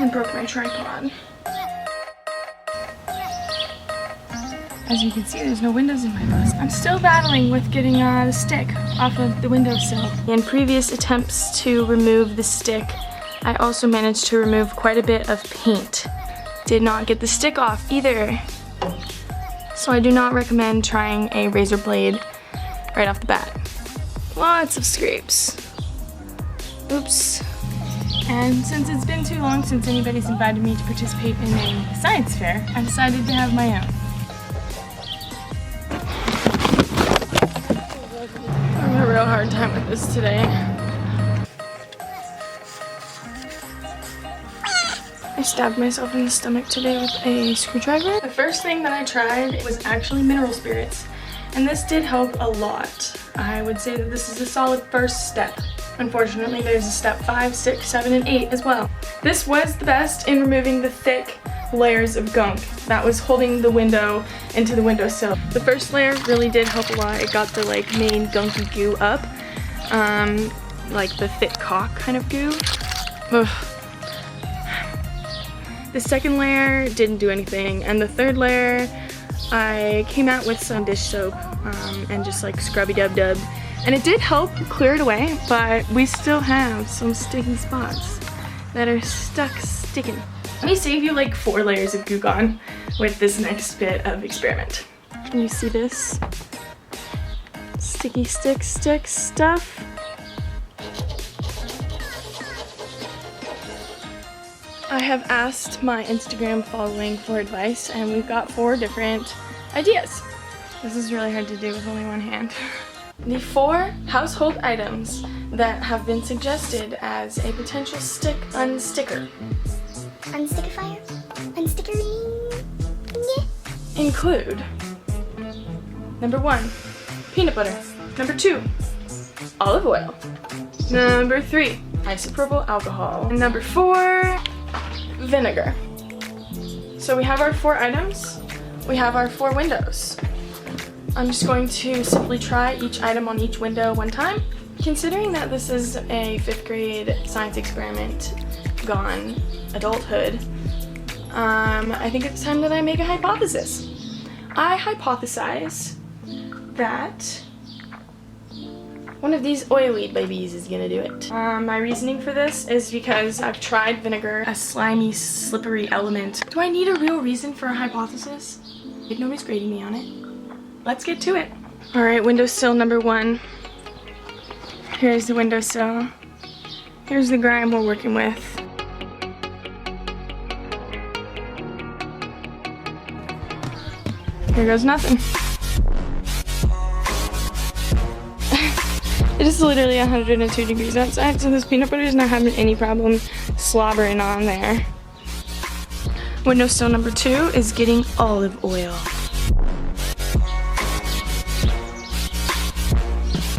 and broke my tripod. As you can see, there's no windows in my bus. I'm still battling with getting the stick off of the windowsill. In previous attempts to remove the stick, I also managed to remove quite a bit of paint. Did not get the stick off either. So I do not recommend trying a razor blade right off the bat. Lots of scrapes. Oops. And since it's been too long since anybody's invited me to participate in a science fair, I decided to have my own. I'm having a real hard time with this today. I stabbed myself in the stomach today with a screwdriver. The first thing that I tried was actually mineral spirits, and this did help a lot. I would say that this is a solid first step. Unfortunately, there's a step 5, 6, 7, and 8 as well. This was the best in removing the thick layers of gunk that was holding the window into the windowsill. The first layer really did help a lot. It got the main gunky goo up, like the thick caulk kind of goo. Ugh. The second layer didn't do anything, and the third layer I came out with some dish soap and just scrubby dub dub, and it did help clear it away, but we still have some sticky spots that are sticking. Let me save you 4 layers of Goo Gone with this next bit of experiment. Can you see this? Sticky stick stuff. I have asked my Instagram following for advice, and we've got 4 different ideas. This is really hard to do with only one hand. The 4 household items that have been suggested as a potential stick unsticker. Unstickifyer? Unstickering? Yeah. Include number 1, peanut butter. Number 2, olive oil. Number 3, isopropyl alcohol. And number 4, vinegar. So we have our 4 items. We have our 4 windows. I'm just going to simply try each item on each window one time. Considering that this is a 5th grade science experiment gone adulthood, I think it's time that I make a hypothesis. I hypothesize that one of these oily babies is gonna do it. My reasoning for this is because I've tried vinegar, a slimy, slippery element. Do I need a real reason for a hypothesis? Nobody's grading me on it. Let's get to it. All right, windowsill number 1. Here's the windowsill. Here's the grime we're working with. Here goes nothing. It is literally 102 degrees outside, so this peanut butter is not having any problem slobbering on there. Windowsill number 2 is getting olive oil.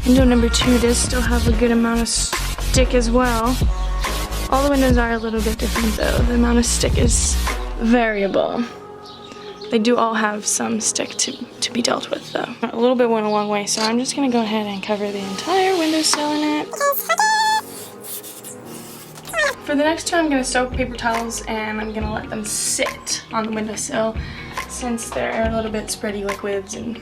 Window number 2 does still have a good amount of stick as well. All the windows are a little bit different though. The amount of stick is variable. They do all have some stick to be dealt with though. A little bit went a long way, so I'm just gonna go ahead and cover the entire windowsill in it. For the next 2, I'm gonna soak paper towels and I'm gonna let them sit on the windowsill since they're a little bit spready liquids and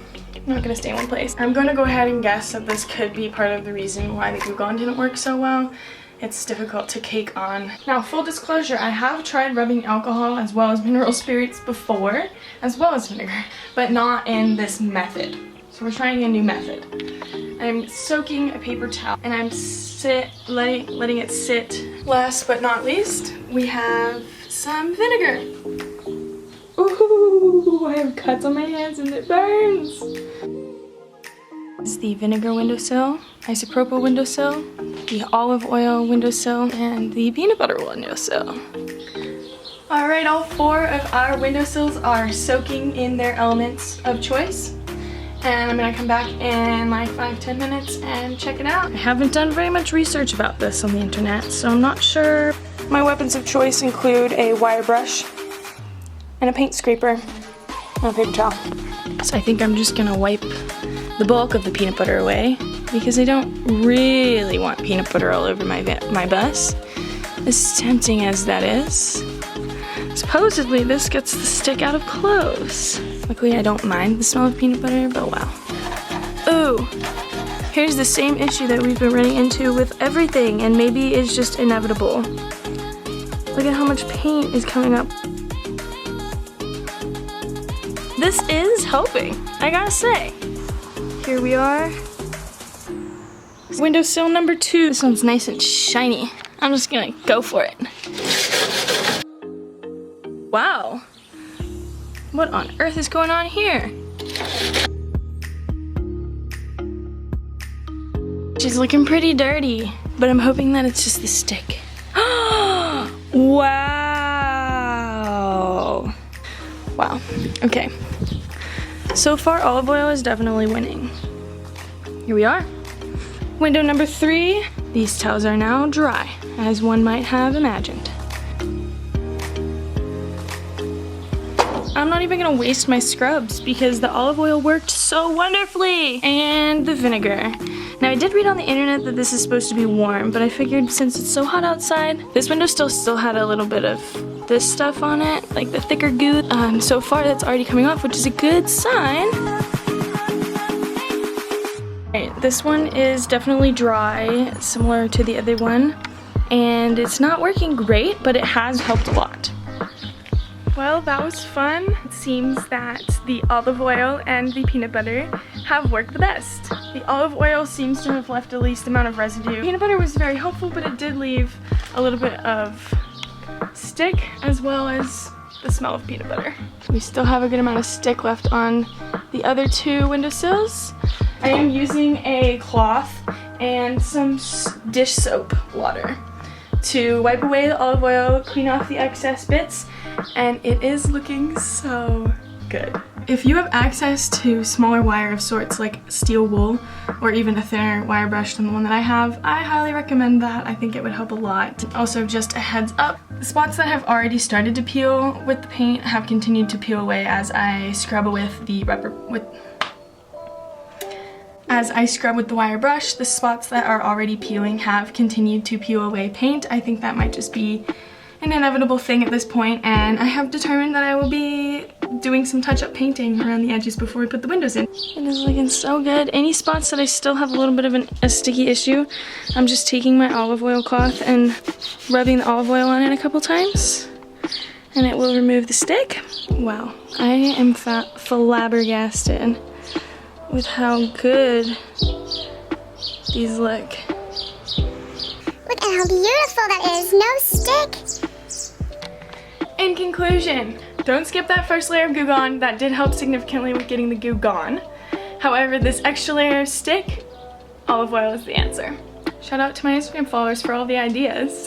not gonna stay in one place. I'm gonna go ahead and guess that this could be part of the reason why the Goo Gone didn't work so well. It's difficult to cake on. Now, full disclosure, I have tried rubbing alcohol as well as mineral spirits before, as well as vinegar, but not in this method. So we're trying a new method. I'm soaking a paper towel and I'm letting it sit. Last but not least, we have some vinegar. Ooh, I have cuts on my hands and it burns. This is the vinegar windowsill, isopropyl windowsill, the olive oil windowsill, and the peanut butter windowsill. Alright, all 4 of our windowsills are soaking in their elements of choice. And I'm gonna come back in 5-10 minutes and check it out. I haven't done very much research about this on the internet, so I'm not sure. My weapons of choice include a wire brush and a paint scraper and a paper towel. So I think I'm just gonna wipe the bulk of the peanut butter away because I don't really want peanut butter all over my bus. As tempting as that is, Supposedly this gets the stick out of clothes. Luckily I don't mind the smell of peanut butter, but wow. Ooh, here's the same issue that we've been running into with everything, and maybe it's just inevitable. Look at how much paint is coming up. This is helping, I gotta say. Here we are. Windowsill number 2. This one's nice and shiny. I'm just gonna go for it. Wow. What on earth is going on here? She's looking pretty dirty, but I'm hoping that it's just the stick. Wow. Wow, okay. So far, olive oil is definitely winning. Here we are. Window number 3. These towels are now dry, as one might have imagined. I'm not even gonna waste my scrubs because the olive oil worked so wonderfully. And the vinegar. Now I did read on the internet that this is supposed to be warm, but I figured since it's so hot outside, this window still had a little bit of this stuff on it, like the thicker goo. So far that's already coming off, which is a good sign. Alright, this one is definitely dry, similar to the other one, and it's not working great, but it has helped a lot. Well, that was fun. It seems that the olive oil and the peanut butter have worked the best. The olive oil seems to have left the least amount of residue. Peanut butter was very helpful, but it did leave a little bit of stick as well as the smell of peanut butter. We still have a good amount of stick left on the other 2 windowsills. I am using a cloth and some dish soap water to wipe away the olive oil, clean off the excess bits, and it is looking so good. If you have access to smaller wire of sorts like steel wool or even a thinner wire brush than the one that I have, I highly recommend that. I think it would help a lot. Also, just a heads up, the spots that have already started to peel with the paint have continued to peel away as I scrub with the wire brush. The spots that are already peeling have continued to peel away paint. I think that might just be an inevitable thing at this point, and I have determined that I will be doing some touch-up painting around the edges before we put the windows in. It is looking so good. Any spots that I still have a little bit of a sticky issue, I'm just taking my olive oil cloth and rubbing the olive oil on it a couple times, and it will remove the stick. Wow, I am flabbergasted with how good these look. Look at how beautiful that is. No stick. In conclusion, don't skip that first layer of Goo Gone. That did help significantly with getting the Goo Gone. However, this extra layer of stick, olive oil is the answer. Shout out to my Instagram followers for all the ideas.